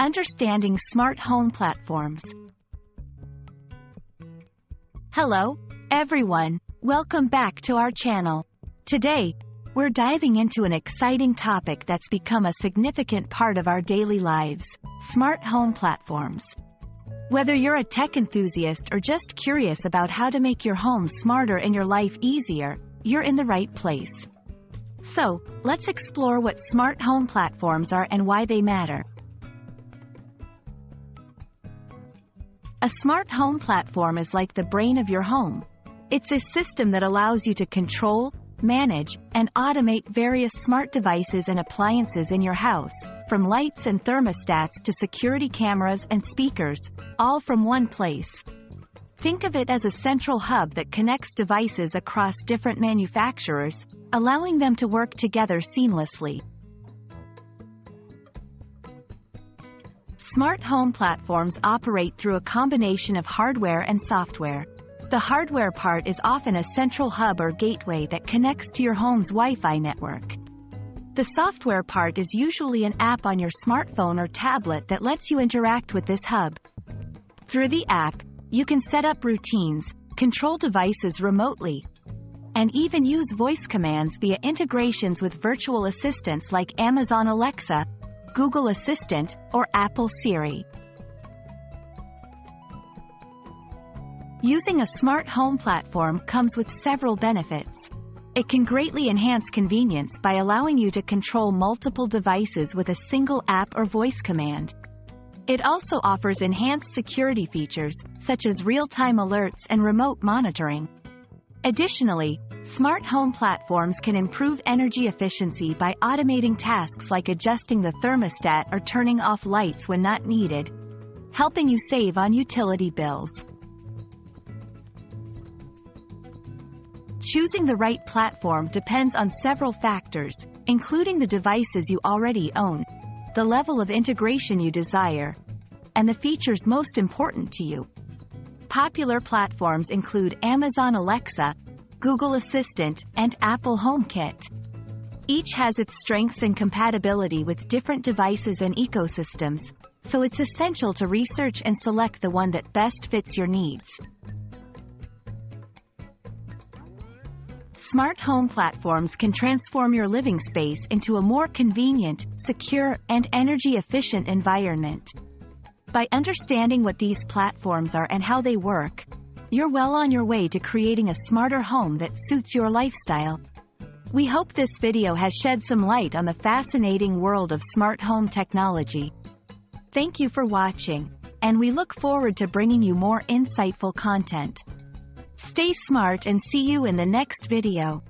Understanding smart home platforms. Hello, everyone. Welcome back to our channel. Today, we're diving into an exciting topic that's become a significant part of our daily lives: smart home platforms. Whether you're a tech enthusiast or just curious about how to make your home smarter and your life easier, you're in the right place. So, let's explore what smart home platforms are and why they matter. A smart home platform is like the brain of your home. It's a system that allows you to control, manage, and automate various smart devices and appliances in your house, from lights and thermostats to security cameras and speakers, all from one place. Think of it as a central hub that connects devices across different manufacturers, allowing them to work together seamlessly. Smart home platforms operate through a combination of hardware and software. The hardware part is often a central hub or gateway that connects to your home's Wi-Fi network. The software part is usually an app on your smartphone or tablet that lets you interact with this hub. Through the app, you can set up routines, control devices remotely, and even use voice commands via integrations with virtual assistants like Amazon Alexa, Google Assistant, or Apple Siri. Using a smart home platform comes with several benefits. It can greatly enhance convenience by allowing you to control multiple devices with a single app or voice command. It also offers enhanced security features, such as real-time alerts and remote monitoring. Additionally, smart home platforms can improve energy efficiency by automating tasks like adjusting the thermostat or turning off lights when not needed, helping you save on utility bills. Choosing the right platform depends on several factors, including the devices you already own, the level of integration you desire, and the features most important to you. Popular platforms include Amazon Alexa, Google Assistant, and Apple HomeKit. Each has its strengths and compatibility with different devices and ecosystems, so it's essential to research and select the one that best fits your needs. Smart home platforms can transform your living space into a more convenient, secure, and energy-efficient environment. By understanding what these platforms are and how they work, you're well on your way to creating a smarter home that suits your lifestyle. We hope this video has shed some light on the fascinating world of smart home technology. Thank you for watching, and we look forward to bringing you more insightful content. Stay smart and see you in the next video.